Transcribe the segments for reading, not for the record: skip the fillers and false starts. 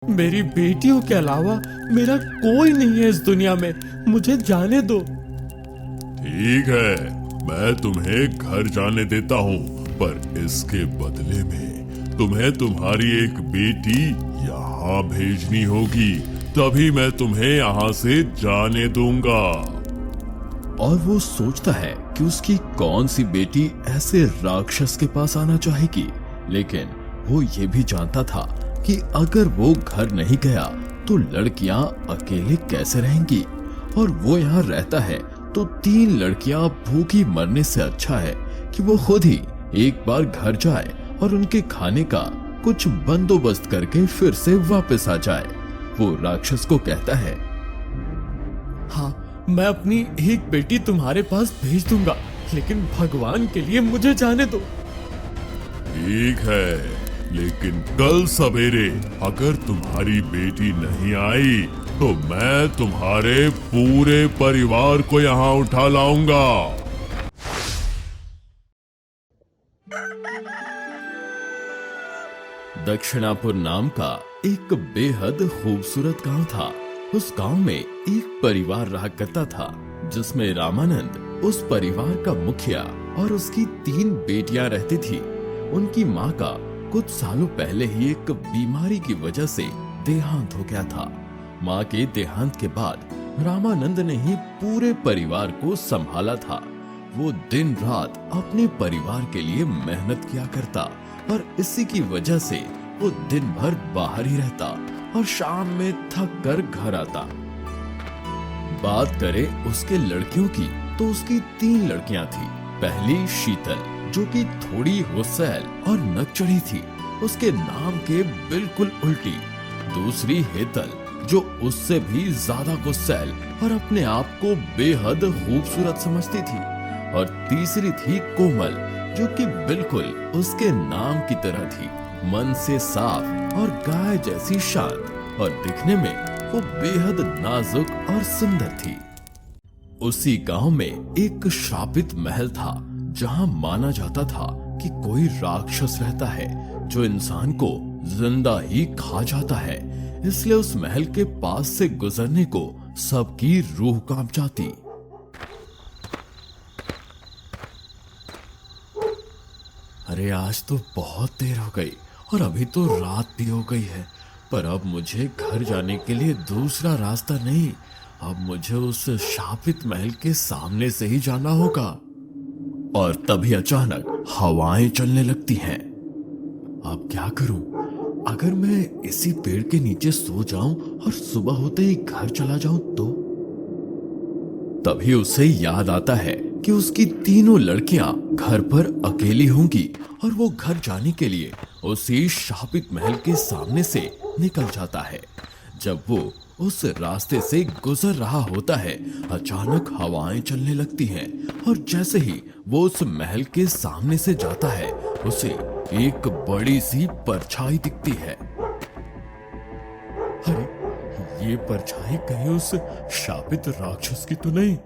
मेरी बेटियों के अलावा मेरा कोई नहीं है इस दुनिया में, मुझे जाने दो। ठीक है, मैं तुम्हें घर जाने देता हूँ, पर इसके बदले में तुम्हें तुम्हारी एक बेटी यहाँ भेजनी होगी, तभी मैं तुम्हें यहाँ से जाने दूंगा। और वो सोचता है कि उसकी कौन सी बेटी ऐसे राक्षस के पास आना चाहेगी, लेकिन वो ये भी जानता था कि अगर वो घर नहीं गया तो लड़कियां अकेले कैसे रहेंगी, और वो यहाँ रहता है तो 3 लड़कियां भूखी मरने से अच्छा है कि वो खुद ही एक बार घर जाए और उनके खाने का कुछ बंदोबस्त करके फिर से वापस आ जाए। वो राक्षस को कहता है, हाँ, मैं अपनी एक बेटी तुम्हारे पास भेज दूंगा, लेकिन भगवान के लिए मुझे जाने दो। ठीक है, लेकिन कल सवेरे अगर तुम्हारी बेटी नहीं आई तो मैं तुम्हारे पूरे परिवार को यहाँ उठा लाऊंगा। दक्षिणापुर नाम का एक बेहद खूबसूरत गांव था। उस गांव में एक परिवार रहा करता था जिसमें रामानंद उस परिवार का मुखिया और उसकी 3 बेटियां रहती थी। उनकी माँ का कुछ सालों पहले ही एक बीमारी की वजह से देहांत हो गया था। माँ के देहांत के बाद रामानंद ने ही पूरे परिवार को संभाला था। वो दिन रात अपने परिवार के लिए मेहनत किया करता और इसी की वजह से वो दिन भर बाहर ही रहता और शाम में थक कर घर आता। बात करें उसके लड़कियों की तो उसकी 3 लड़कियां थी। पहली शीतल, जो कि थोड़ी गुस्सैल और नकचढ़ी थी, उसके नाम के बिल्कुल उल्टी। दूसरी हेतल, जो उससे भी ज्यादा गुस्सैल और अपने आप को बेहद खूबसूरत समझती थी। और तीसरी थी कोमल, जो कि बिल्कुल उसके नाम की तरह थी, मन से साफ और गाय जैसी शांत, और दिखने में वो बेहद नाजुक और सुंदर थी। उसी गांव में एक श्रापित महल था जहां माना जाता था कि कोई राक्षस रहता है जो इंसान को जिंदा ही खा जाता है। इसलिए उस महल के पास से गुजरने को सबकी रूह कांप जाती। अरे आज तो बहुत देर हो गई और अभी तो रात भी हो गई है, पर अब मुझे घर जाने के लिए दूसरा रास्ता नहीं, अब मुझे उस शापित महल के सामने से ही जाना होगा। और तभी अचानक हवाएं चलने लगती हैं। अब क्या करूं? अगर मैं इसी पेड़ के नीचे सो जाऊं और सुबह होते ही घर चला जाऊं तो? तभी उसे याद आता है कि उसकी 3 लड़कियां घर पर अकेली होंगी और वो घर जाने के लिए उसी शापित महल के सामने से निकल जाता है। जब वो उस रास्ते से गुजर रहा होता है, अचानक हवाएं चलने लगती हैं और जैसे ही वो उस महल के सामने से जाता है, उसे एक बड़ी सी परछाई दिखती है। अरे, ये परछाई कहीं उस शापित राक्षस की तो नहीं?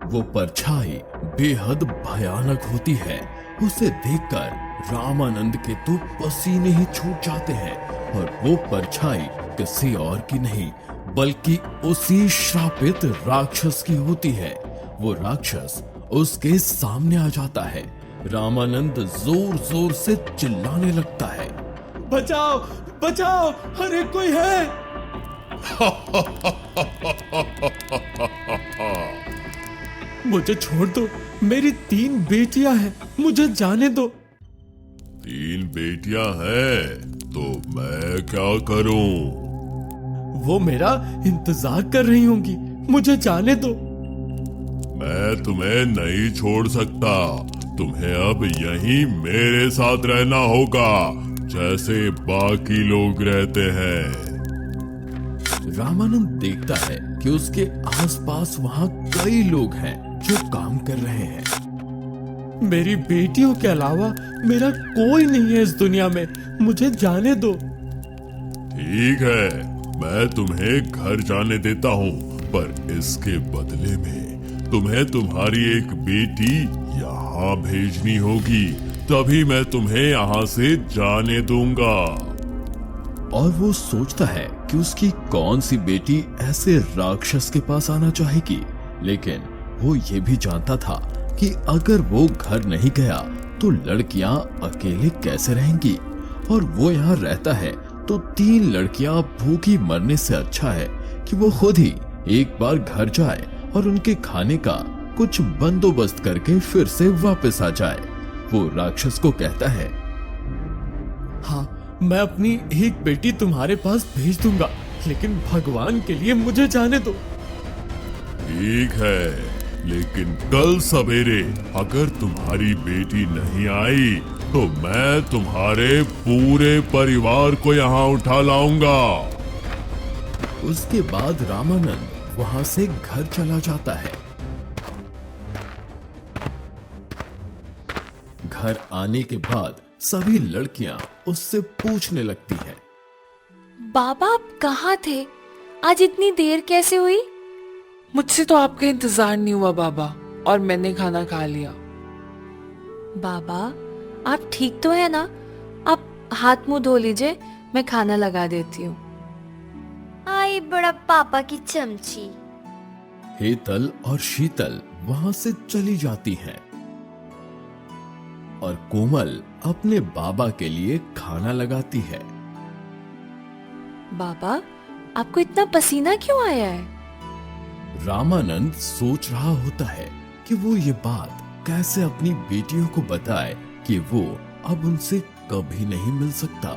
वो परछाई बेहद भयानक होती है। उसे देखकर रामानंद के तो पसीने ही छूट जाते हैं, और वो परछाई किसी और की नहीं बल्कि उसी श्रापित राक्षस की होती है। वो राक्षस उसके सामने आ जाता है। रामानंद जोर जोर से चिल्लाने लगता है, बचाओ बचाओ, अरे कोई है। मुझे छोड़ दो, मेरी 3 बेटियां हैं, मुझे जाने दो। 3 बेटियां हैं तो मैं क्या करूं? वो मेरा इंतजार कर रही होंगी, मुझे जाने दो। मैं तुम्हें नहीं छोड़ सकता, तुम्हें अब यहीं मेरे साथ रहना होगा जैसे बाकी लोग रहते हैं। रामानंद देखता है कि उसके आसपास वहां कई लोग हैं जो काम कर रहे हैं। मेरी बेटियों के अलावा मेरा कोई नहीं है इस दुनिया में, मुझे जाने दो। ठीक है, मैं तुम्हें घर जाने देता हूँ, पर इसके बदले में तुम्हें तुम्हारी एक बेटी यहाँ भेजनी होगी, तभी मैं तुम्हें यहाँ से जाने दूंगा। और वो सोचता है कि उसकी कौन सी बेटी ऐसे राक्षस के पास आना चाहेगी। लेकिन वो ये भी जानता था कि अगर वो घर नहीं गया तो लड़कियां अकेले कैसे रहेंगी, और वो यहाँ रहता है तो 3 लड़कियां भूखी मरने से अच्छा है कि वो खुद ही एक बार घर जाए और उनके खाने का कुछ बंदोबस्त करके फिर से वापस आ जाए। वो राक्षस को कहता है, हाँ, मैं अपनी एक बेटी तुम्हारे पास भेज दूंगा, लेकिन भगवान के लिए मुझे जाने दो। ठीक है, लेकिन कल सवेरे अगर तुम्हारी बेटी नहीं आई तो मैं तुम्हारे पूरे परिवार को यहाँ उठा लाऊंगा। उसके बाद रामानंद वहां से घर चला जाता है। घर आने के बाद सभी लड़कियां उससे पूछने लगती हैं, बाबा आप कहाँ थे? आज इतनी देर कैसे हुई? मुझसे तो आपका इंतजार नहीं हुआ बाबा, और मैंने खाना खा लिया। बाबा आप ठीक तो है ना? आप हाथ मुंह धो लीजिए, मैं खाना लगा देती हूँ। आई बड़ा पापा की चमची। हेतल और शीतल वहां से चली जाती हैं और कोमल अपने बाबा के लिए खाना लगाती है। बाबा आपको इतना पसीना क्यों आया है? रामानंद सोच रहा होता है कि वो ये बात कैसे अपनी बेटियों को बताए कि वो अब उनसे कभी नहीं मिल सकता।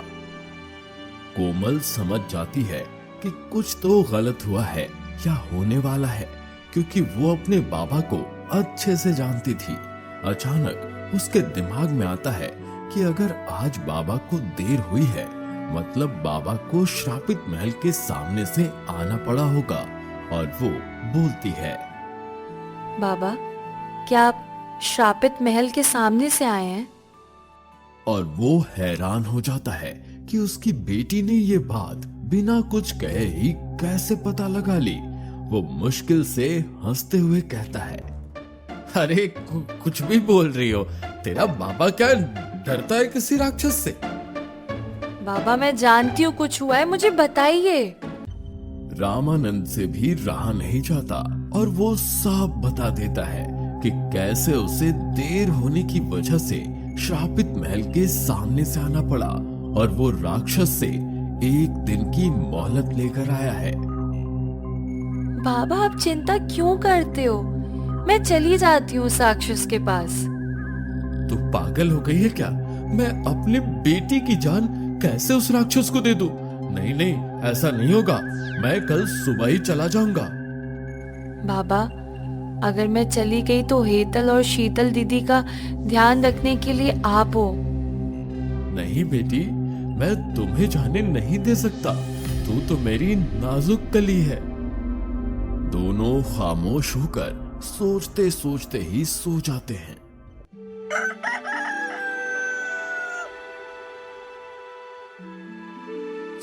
कोमल समझ जाती है कि कुछ तो गलत हुआ है या होने वाला है, क्योंकि वो अपने बाबा को अच्छे से जानती थी। अचानक उसके दिमाग में आता है कि अगर आज बाबा को देर हुई है, मतलब बाबा को श्रापित महल के सामने से आना पड़ा होगा। और वो बोलती है, बाबा क्या आप श्रापित महल के सामने से आए हैं? और वो हैरान हो जाता है कि उसकी बेटी ने ये बात बिना कुछ कहे ही कैसे पता लगा ली। वो मुश्किल से हंसते हुए कहता है, अरे कुछ भी बोल रही हो, तेरा बाबा क्या डरता है किसी राक्षस से? बाबा मैं जानती हूँ कुछ हुआ है, मुझे बताइए। रामानंद से भी रहा नहीं जाता और वो सब बता देता है कि कैसे उसे देर होने की वजह से श्रापित महल के सामने से आना पड़ा और वो राक्षस से 1 दिन की मोहलत लेकर आया है। बाबा आप चिंता क्यों करते हो? मैं चली जाती हूँ उस राक्षस के पास। तू पागल हो गई है क्या? मैं अपनी बेटी की जान कैसे उस राक्षस को दे दूं? नहीं नहीं, ऐसा नहीं होगा। मैं कल सुबह ही चला जाऊंगा। बाबा अगर मैं चली गई तो हेतल और शीतल दीदी का ध्यान रखने के लिए आप हो। नहीं बेटी, मैं तुम्हें जाने नहीं दे सकता। तू तो मेरी नाजुक कली है। दोनों खामोश होकर सोचते सोचते ही सो जाते हैं।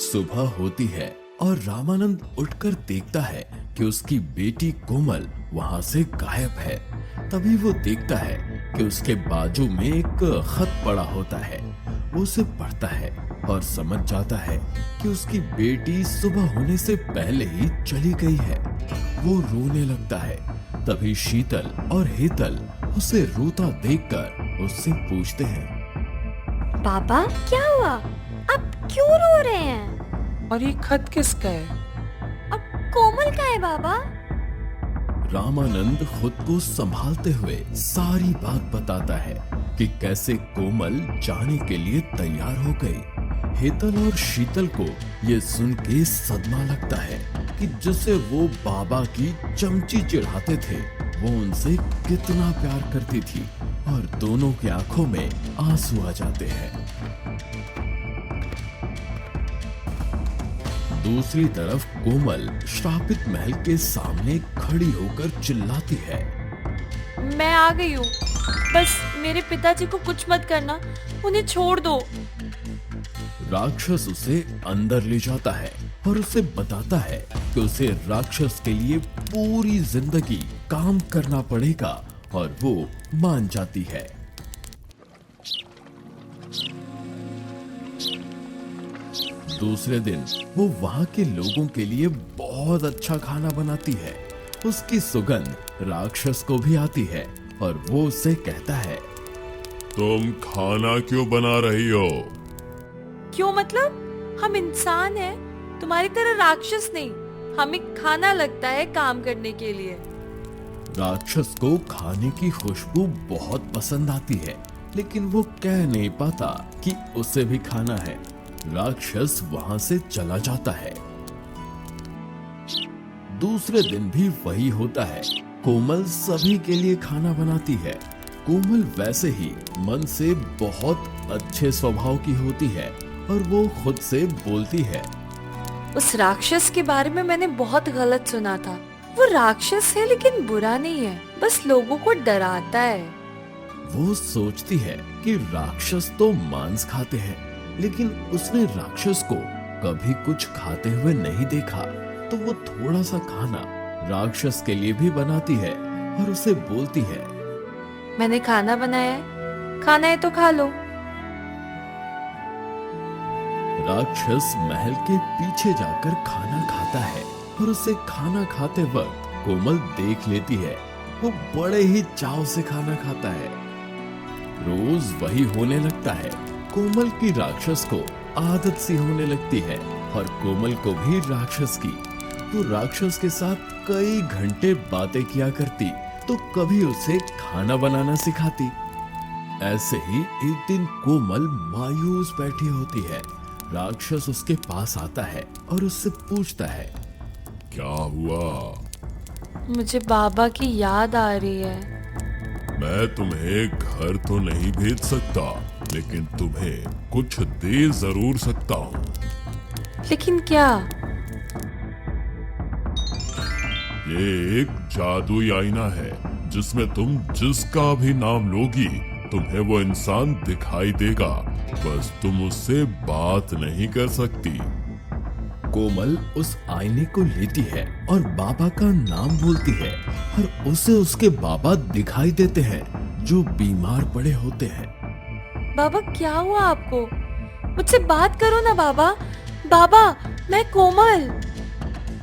सुबह होती है और रामानंद उठकर देखता है कि उसकी बेटी कोमल वहां से गायब है। तभी वो देखता है कि उसके बाजू में एक खत पड़ा होता है। वो उसे पढ़ता है और समझ जाता है कि उसकी बेटी सुबह होने से पहले ही चली गई है। वो रोने लगता है। तभी शीतल और हेतल उसे रोता देखकर उससे पूछते हैं, पापा क्या हुआ? आप क्यों रो रहे हैं? और ये खत किसका है? अब कोमल का है बाबा? रामानंद खुद को संभालते हुए सारी बात बताता है कि कैसे कोमल जाने के लिए तैयार हो गई। हेतल और शीतल को ये सुन के सदमा लगता है कि जिसे वो बाबा की चमची चिढ़ाते थे, वो उनसे कितना प्यार करती थी, और दोनों की आंखों में आंसू आ जाते हैं। दूसरी तरफ कोमल श्रापित महल के सामने खड़ी होकर चिल्लाती है, मैं आ गई हूँ, बस मेरे पिताजी को कुछ मत करना, उन्हें छोड़ दो। राक्षस उसे अंदर ले जाता है और उसे बताता है कि उसे राक्षस के लिए पूरी जिंदगी काम करना पड़ेगा, और वो मान जाती है। दूसरे दिन वो वहाँ के लोगों के लिए बहुत अच्छा खाना बनाती है। उसकी सुगंध राक्षस को भी आती है और वो उससे कहता है, तुम खाना क्यों बना रही हो? क्यों मतलब? हम इंसान हैं, तुम्हारी तरह राक्षस नहीं। हमें खाना लगता है काम करने के लिए। राक्षस को खाने की खुशबू बहुत पसंद आती है, लेकिन वो कह नहीं पाता कि उसे भी खाना है। राक्षस वहां से चला जाता है। दूसरे दिन भी वही होता है। कोमल सभी के लिए खाना बनाती है। कोमल वैसे ही मन से बहुत अच्छे स्वभाव की होती है और वो खुद से बोलती है, उस राक्षस के बारे में मैंने बहुत गलत सुना था। वो राक्षस है लेकिन बुरा नहीं है, बस लोगों को डराता है। वो सोचती है कि राक्षस तो मांस खाते हैं, लेकिन उसने राक्षस को कभी कुछ खाते हुए नहीं देखा, तो वो थोड़ा सा खाना राक्षस के लिए भी बनाती है और उसे बोलती है, मैंने खाना बनाया है, खाना है तो खा लो। राक्षस महल के पीछे जाकर खाना खाता है और उसे खाना खाते वक्त कोमल देख लेती है। वो बड़े ही चाव से खाना खाता है। रोज वही होने लगता है। कोमल की राक्षस को आदत सी होने लगती है और कोमल को भी राक्षस की। वो राक्षस के साथ कई घंटे बातें किया करती, तो कभी उसे खाना बनाना सिखाती। ऐसे ही एक दिन कोमल मायूस बैठी होती है। राक्षस उसके पास आता है और उससे पूछता है, क्या हुआ? मुझे बाबा की याद आ रही है। मैं तुम्हें घर तो नहीं भेज सकता, लेकिन तुम्हें कुछ दे जरूर सकता हूँ। लेकिन क्या? ये एक जादुई आईना है, जिसमें तुम जिसका भी नाम लोगी तुम्हें वो इंसान दिखाई देगा, बस तुम उससे बात नहीं कर सकती। कोमल उस आईने को लेती है और बाबा का नाम बोलती है और उसे उसके बाबा दिखाई देते हैं, जो बीमार पड़े होते हैं। बाबा क्या हुआ आपको? मुझसे बात करो ना बाबा। बाबा, मैं कोमल।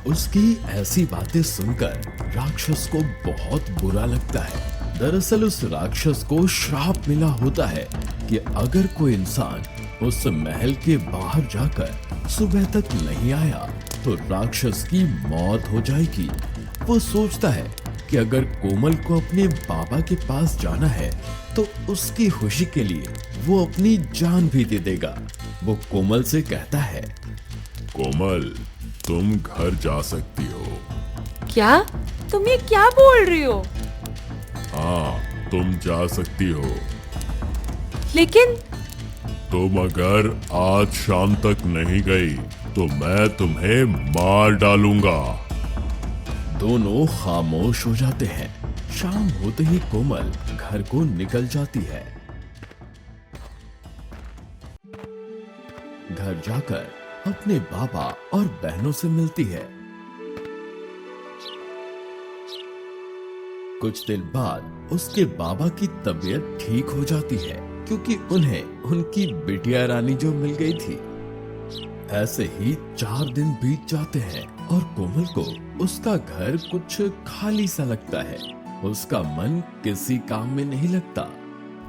उसकी ऐसी बातें सुनकर राक्षस को बहुत बुरा लगता है। दरअसल उस राक्षस को श्राप मिला होता है कि अगर कोई इंसान उस महल के बाहर जाकर सुबह तक नहीं आया तो राक्षस की मौत हो जाएगी। वो सोचता है कि अगर कोमल को अपने बाबा के पास जाना है तो उसकी खुशी के लिए वो अपनी जान भी दे देगा। वो कोमल से कहता है, कोमल, तुम घर जा सकती हो। क्या? तुम ये क्या बोल रही हो? हाँ, तुम जा सकती हो। लेकिन तुम अगर आज शाम तक नहीं गई तो मैं तुम्हें मार डालूंगा। दोनों खामोश हो जाते हैं। शाम होते ही कोमल घर को निकल जाती है। घर जाकर अपने बाबा और बहनों से मिलती है। कुछ दिन बाद उसके बाबा की तबीयत ठीक हो जाती है, क्योंकि उन्हें उनकी बिटिया रानी जो मिल गई थी। ऐसे ही 4 दिन बीत जाते हैं और कोमल को उसका घर कुछ खाली सा लगता है। उसका मन किसी काम में नहीं लगता।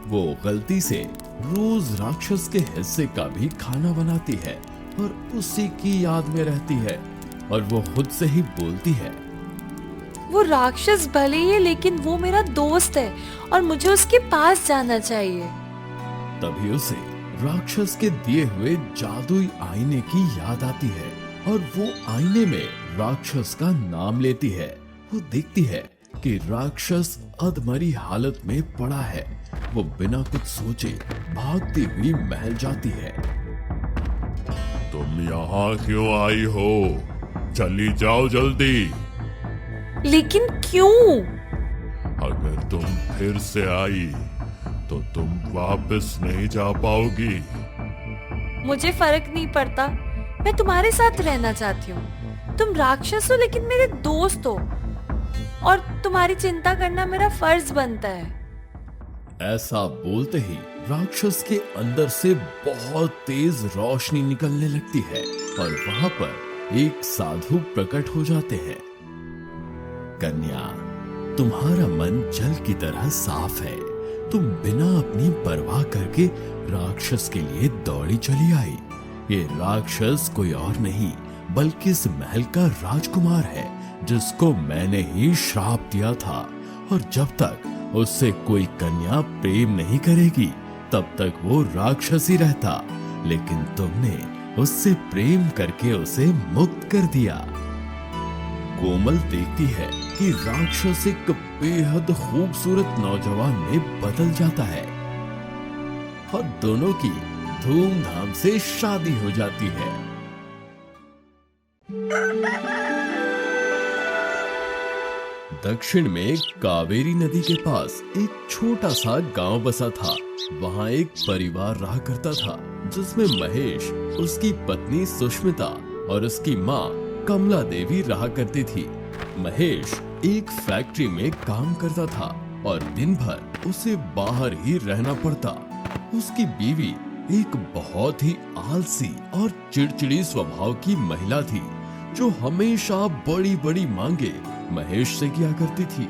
वो गलती से रोज राक्षस के हिस्से का भी खाना बनाती है और उसी की याद में रहती है और वो खुद से ही बोलती है, वो राक्षस भले ही है लेकिन वो मेरा दोस्त है और मुझे उसके पास जाना चाहिए। तभी उसे राक्षस के दिए हुए जादुई आईने की याद आती है और वो आईने में राक्षस का नाम लेती है। वो देखती है कि राक्षस अधमरी हालत में पड़ा है। वो बिना कुछ सोचे भागती हुई महल जाती है। तुम यहाँ क्यों आई हो? चली जाओ जल्दी। लेकिन क्यों? अगर तुम फिर से आई तो तुम वापस नहीं जा पाओगी। मुझे फर्क नहीं पड़ता, मैं तुम्हारे साथ रहना चाहती हूँ। तुम राक्षस हो लेकिन मेरे दोस्त हो और तुम्हारी चिंता करना मेरा फर्ज बनता है। ऐसा बोलते ही राक्षस के अंदर से बहुत तेज रोशनी निकलने लगती है और वहां पर एक साधु प्रकट हो जाते हैं। कन्या, तुम्हारा मन जल की तरह साफ है। तुम बिना अपनी परवाह करके राक्षस के लिए दौड़ी चली आई। ये राक्षस कोई और नहीं बल्कि इस महल का राजकुमार है, जिसको मैंने ही श्राप दिया था, और जब तक उससे कोई कन्या प्रेम नहीं करेगी तब तक वो राक्षस ही रहता। लेकिन तुमने उससे प्रेम करके उसे मुक्त कर दिया। कोमल देखती है कि राक्षस एक बेहद खूबसूरत नौजवान में बदल जाता है और दोनों की धूमधाम से शादी हो जाती है। दक्षिण में कावेरी नदी के पास एक छोटा सा गांव बसा था। वहां एक परिवार रहा करता था, जिसमें महेश, उसकी पत्नी सुष्मिता और उसकी माँ कमला देवी रहा करती थी। महेश एक फैक्ट्री में काम करता था और दिन भर उसे बाहर ही रहना पड़ता। उसकी बीवी एक बहुत ही आलसी और चिड़चिड़ी स्वभाव की महिला थी, जो हमेशा बड़ी बड़ी मांगे महेश से किया करती थी।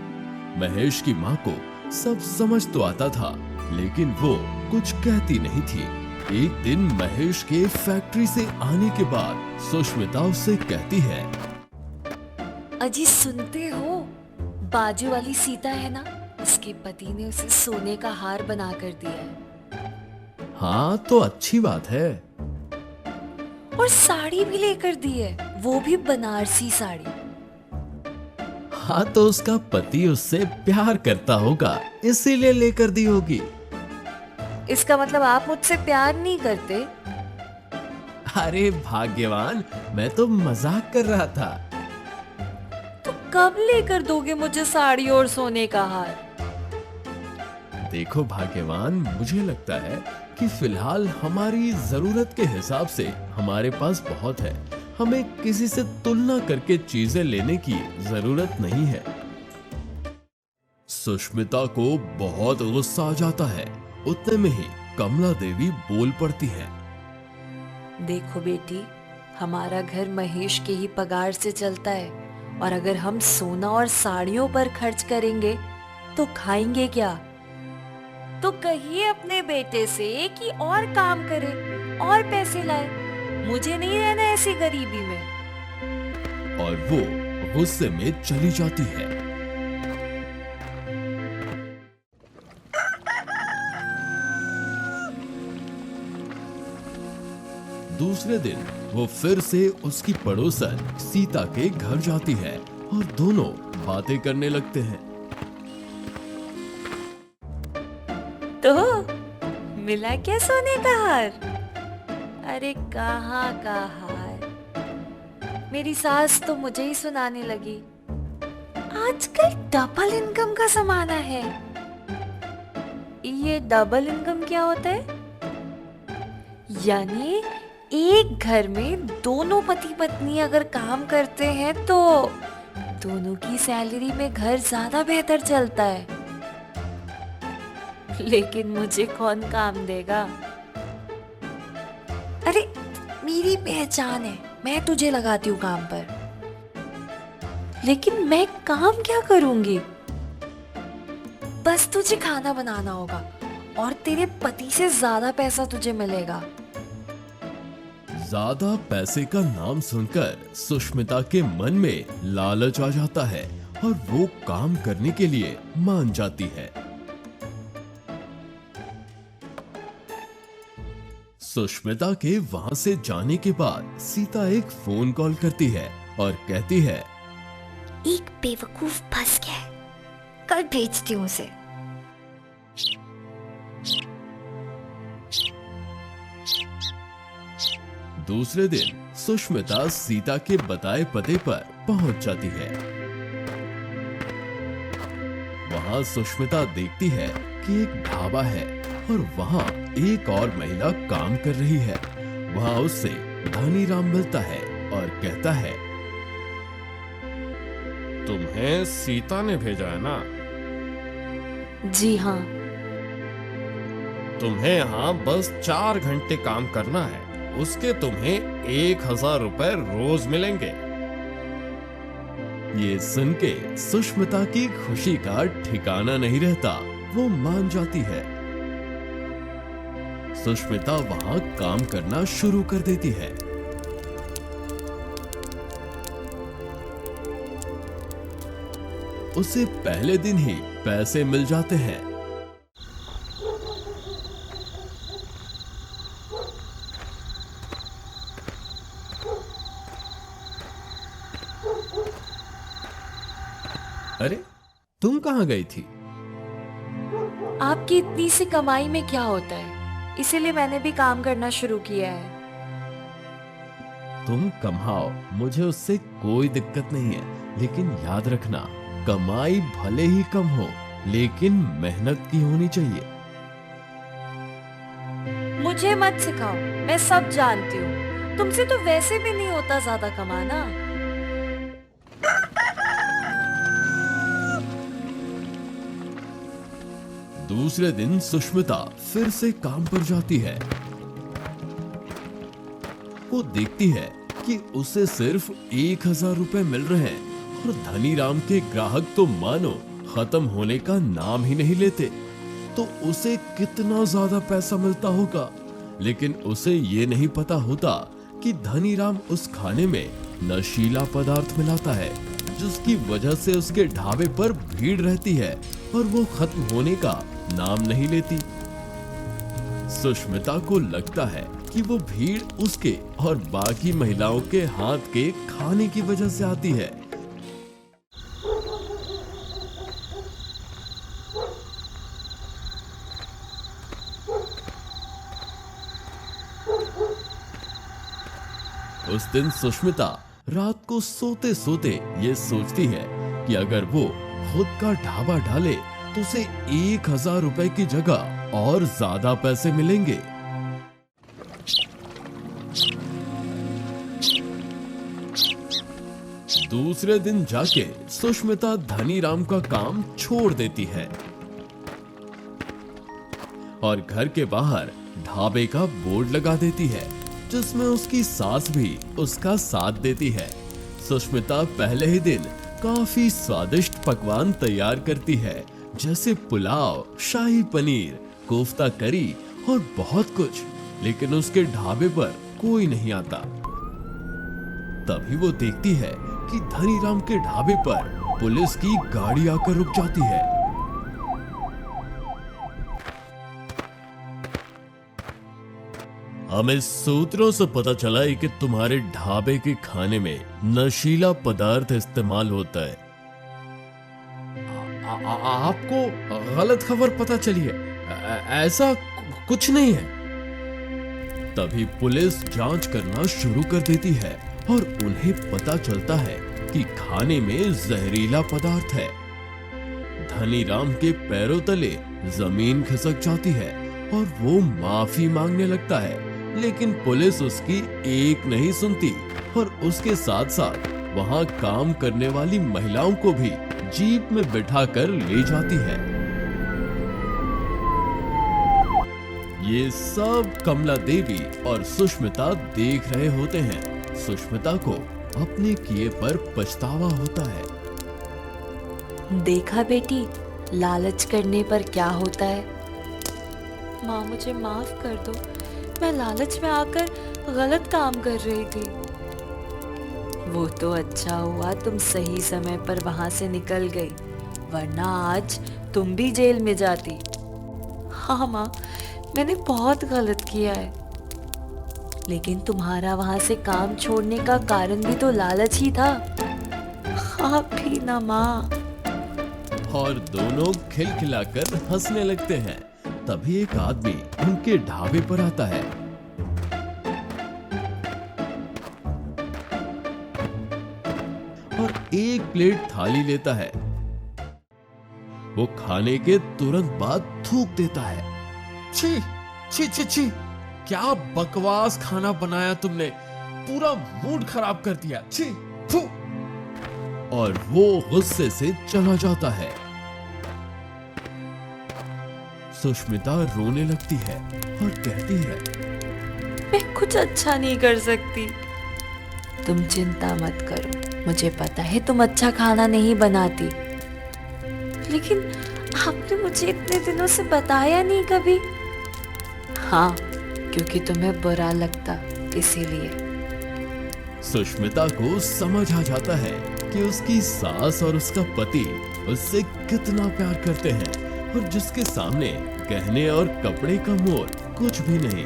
महेश की माँ को सब समझ तो आता था, लेकिन वो कुछ कहती नहीं थी। एक दिन महेश के फैक्ट्री से आने के बाद सुष्मिता उससे कहती है, अजी सुनते हो, बाजू वाली सीता है ना, उसके पति ने उसे सोने का हार बना कर दिया है। हाँ तो अच्छी बात है। और साड़ी भी लेकर दी है, वो भी बनारसी साड़ी। हाँ तो उसका पति उससे प्यार करता होगा, इसीलिए लेकर दी होगी। इसका मतलब आप मुझसे प्यार नहीं करते? अरे भाग्यवान, मैं तो मजाक कर रहा था। तो कब लेकर दोगे मुझे साड़ी और सोने का हार? देखो भाग्यवान, मुझे लगता है कि फिलहाल हमारी जरूरत के हिसाब से हमारे पास बहुत है। हमें किसी से तुलना करके चीजें लेने की जरूरत नहीं है। सुष्मिता को बहुत गुस्सा आ जाता है। उतने में ही कमला देवी बोल पड़ती है, देखो बेटी, हमारा घर महेश के ही पगार से चलता है, और अगर हम सोना और साड़ियों पर खर्च करेंगे तो खाएंगे क्या? तो कहिए अपने बेटे से कि और काम करे और पैसे लाए। मुझे नहीं रहना ऐसी गरीबी में। और वो गुस्से में चली जाती है। दूसरे दिन वो फिर से उसकी पड़ोसन सीता के घर जाती है और दोनों बातें करने लगते हैं। तो मिला क्या सोने का हार? अरे कहाँ का हार? मेरी सास तो मुझे ही सुनाने लगी, आजकल डबल इनकम का जमाना है। ये डबल इनकम क्या होता है? यानी एक घर में दोनों पति पत्नी अगर काम करते हैं तो दोनों की सैलरी में घर ज्यादा बेहतर चलता है। लेकिन मुझे कौन काम देगा? अरे मेरी पहचान है, मैं तुझे लगाती हूँ काम पर। लेकिन मैं काम क्या करूंगी? बस तुझे खाना बनाना होगा और तेरे पति से ज्यादा पैसा तुझे मिलेगा। ज्यादा पैसे का नाम सुनकर सुष्मिता के मन में लालच आ जाता है और वो काम करने के लिए मान जाती है। सुष्मिता के वहां से जाने के बाद सीता एक फोन कॉल करती है और कहती है, एक बेवकूफ फंस गया है, कल भेजती हूँ उसे। दूसरे दिन सुष्मिता सीता के बताए पते पर पहुंच जाती है। वहां सुष्मिता देखती है कि एक ढाबा है और वहां एक और महिला काम कर रही है। वहां उससे धनीराम मिलता है और कहता है, तुम्हें सीता ने भेजा है ना? जी हाँ। तुम्हें यहाँ बस 4 घंटे काम करना है, उसके तुम्हें 1000 रुपए रोज मिलेंगे। ये सुन के सुष्मिता की खुशी का ठिकाना नहीं रहता। वो मान जाती है। सुष्मिता वहां काम करना शुरू कर देती है। उसे पहले दिन ही पैसे मिल जाते हैं। अरे, तुम कहां गई थी? आपकी इतनी सी कमाई में क्या होता है, इसीलिए मैंने भी काम करना शुरू किया है। तुम कमाओ, मुझे उससे कोई दिक्कत नहीं है, लेकिन याद रखना, कमाई भले ही कम हो, लेकिन मेहनत की होनी चाहिए। मुझे मत सिखाओ, मैं सब जानती हूँ। तुमसे तो वैसे भी नहीं होता ज्यादा कमाना। दूसरे दिन सुष्मिता फिर से काम पर जाती है। वो देखती है कि उसे सिर्फ 1000 रुपए मिल रहे हैं और धनीराम के ग्राहक तो मानो खत्म होने का नाम ही नहीं लेते। तो उसे कितना ज्यादा पैसा मिलता होगा, लेकिन उसे ये नहीं पता होता कि धनीराम उस खाने में नशीला पदार्थ मिलाता है, जिसकी वजह से उसके ढाबे पर भीड़ रहती है और वो खत्म होने का नाम नहीं लेती। सुष्मिता को लगता है कि वो भीड़ उसके और बाकी महिलाओं के हाथ के खाने की वजह से आती है। उस दिन सुष्मिता रात को सोते सोते ये सोचती है कि अगर वो खुद का ढाबा डाले तो उसे 1000 रुपए की जगह और ज्यादा पैसे मिलेंगे। दूसरे दिन जाके सुष्मिता धनीराम का काम छोड़ देती है और घर के बाहर ढाबे का बोर्ड लगा देती है, जिसमें उसकी सास भी उसका साथ देती है। सुष्मिता पहले ही दिन काफी स्वादिष्ट पकवान तैयार करती है, जैसे पुलाव, शाही पनीर, कोफ्ता करी और बहुत कुछ, लेकिन उसके ढाबे पर कोई नहीं आता। तभी वो देखती है कि धनीराम के ढाबे पर पुलिस की गाड़ी आकर रुक जाती है। हमें सूत्रों से पता चला है कि तुम्हारे ढाबे के खाने में नशीला पदार्थ इस्तेमाल होता है। आपको गलत खबर पता चली है, ऐसा कुछ नहीं है। तभी पुलिस जांच करना शुरू कर देती है और उन्हें पता चलता है कि खाने में जहरीला पदार्थ है। धनीराम के पैरों तले जमीन खिसक जाती है और वो माफी मांगने लगता है, लेकिन पुलिस उसकी एक नहीं सुनती और उसके साथ साथ वहां काम करने वाली महिलाओं को भी जीप में बिठाकर ले जाती है। ये सब कमला देवी और सुष्मिता देख रहे होते हैं। सुष्मिता को अपने किए पर पछतावा होता है। देखा बेटी, लालच करने पर क्या होता है। माँ मुझे माफ कर दो, मैं लालच में आकर गलत काम कर रही थी। वो तो अच्छा हुआ तुम सही समय पर वहां से निकल गई, वरना आज तुम भी जेल में जाती। हाँ माँ, मैंने बहुत गलत किया है, लेकिन तुम्हारा वहां से काम छोड़ने का कारण भी तो लालच ही था। आप भी ना माँ। और दोनों खिलखिलाकर हंसने लगते हैं। तभी एक आदमी उनके ढाबे पर आता है। और एक प्लेट थाली लेता है। वो खाने के तुरंत बाद थूक देता है। छी छी छी छी, क्या बकवास खाना बनाया तुमने, पूरा मूड खराब कर दिया। छी फू। और वो गुस्से से चला जाता है। सुष्मिता रोने लगती है और कहती है, मैं कुछ अच्छा नहीं कर सकती। तुम चिंता मत करो, मुझे पता है तुम अच्छा खाना नहीं बनाती, लेकिन आपने मुझे इतने दिनों से बताया नहीं कभी। हाँ, क्योंकि तुम्हें बुरा लगता, इसीलिए। सुष्मिता को समझ आ जाता है कि उसकी सास और उसका पति उससे कितना प्यार करते हैं और जिसके सामने गहने और कपड़े का मोल कुछ भी नहीं।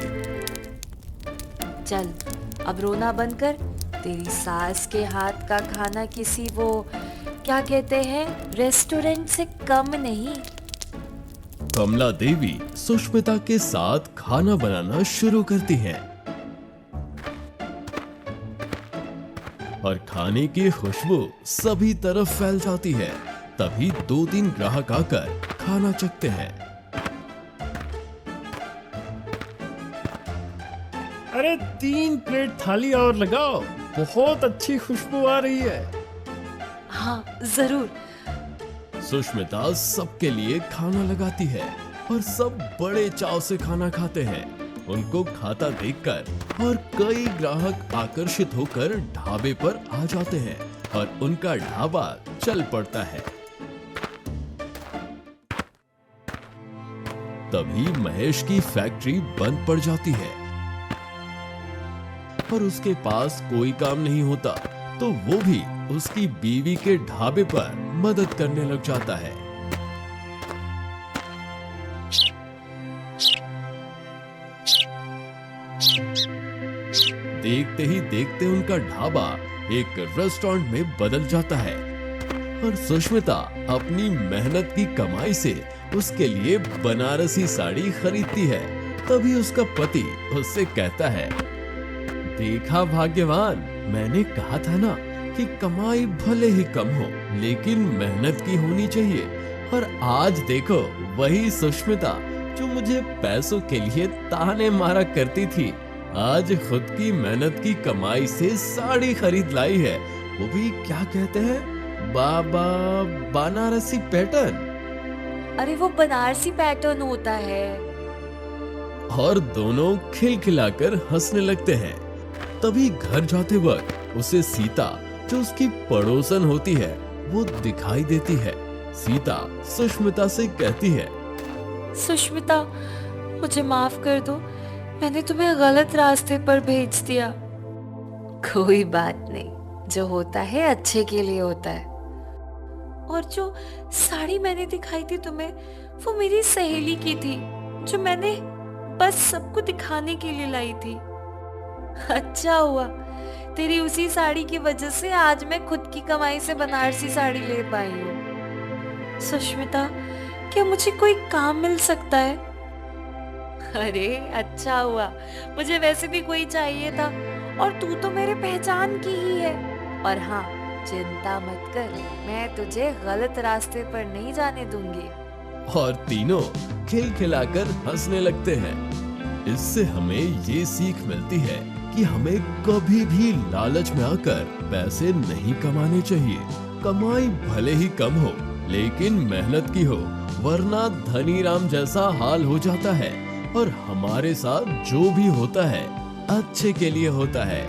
चल, अब रोना बंद कर। तेरी सास के हाथ का खाना किसी वो क्या कहते हैं रेस्टोरेंट से कम नहीं। कमला देवी सुष्मिता के साथ खाना बनाना शुरू करती हैं और खाने की खुशबू सभी तरफ फैल जाती है। तभी 2-3 ग्राहक आकर खाना चखते हैं। अरे 3 प्लेट थाली और लगाओ, बहुत अच्छी खुशबू आ रही है। हाँ, जरूर। सुष्मिता सबके लिए खाना लगाती है और सब बड़े चाव से खाना खाते हैं। उनको खाता देखकर और कई ग्राहक आकर्षित होकर ढाबे पर आ जाते हैं और उनका ढाबा चल पड़ता है। तभी महेश की फैक्ट्री बंद पड़ जाती है और उसके पास कोई काम नहीं होता, तो वो भी उसकी बीवी के ढाबे पर मदद करने लग जाता है। देखते ही देखते उनका ढाबा एक रेस्टोरेंट में बदल जाता है और सुष्मिता अपनी मेहनत की कमाई से उसके लिए बनारसी साड़ी खरीदती है। तभी उसका पति उससे कहता है, देखा भाग्यवान, मैंने कहा था ना कि कमाई भले ही कम हो लेकिन मेहनत की होनी चाहिए। और आज देखो, वही सुष्मिता जो मुझे पैसों के लिए ताने मारा करती थी, आज खुद की मेहनत की कमाई से साड़ी खरीद लाई है। वो भी क्या कहते हैं, बाबा बनारसी पैटर्न। अरे वो बनारसी पैटर्न होता है। और दोनों खिलखिलाकर हंसने लगते हैं। तभी घर जाते वक्त उसे सीता, जो उसकी पड़ोसन होती है, वो दिखाई देती है। सीता सुष्मिता से कहती है, सुष्मिता, मुझे माफ कर दो, मैंने तुम्हें गलत रास्ते पर भेज दिया। कोई बात नहीं, जो होता है अच्छे के लिए होता है। और जो साड़ी मैंने दिखाई थी तुम्हें, वो मेरी सहेली की थी, जो मैंने बस सबको दिखाने के लिए लाई थी। अच्छा हुआ, तेरी उसी साड़ी की वजह से आज मैं खुद की कमाई से बनारसी साड़ी ले पाई हूँ। सुष्मिता, क्या मुझे कोई काम मिल सकता है? अरे अच्छा हुआ, मुझे वैसे भी कोई चाहिए था और तू तो मेरे पहचान की ही है। और हाँ, चिंता मत कर, मैं तुझे गलत रास्ते पर नहीं जाने दूंगी। और तीनों खिलखिलाकर हंसने लगते हैं। इससे हमें ये सीख मिलती है कि हमें कभी भी लालच में आकर पैसे नहीं कमाने चाहिए। कमाई भले ही कम हो लेकिन मेहनत की हो, वरना धनी राम जैसा हाल हो जाता है। और हमारे साथ जो भी होता है अच्छे के लिए होता है।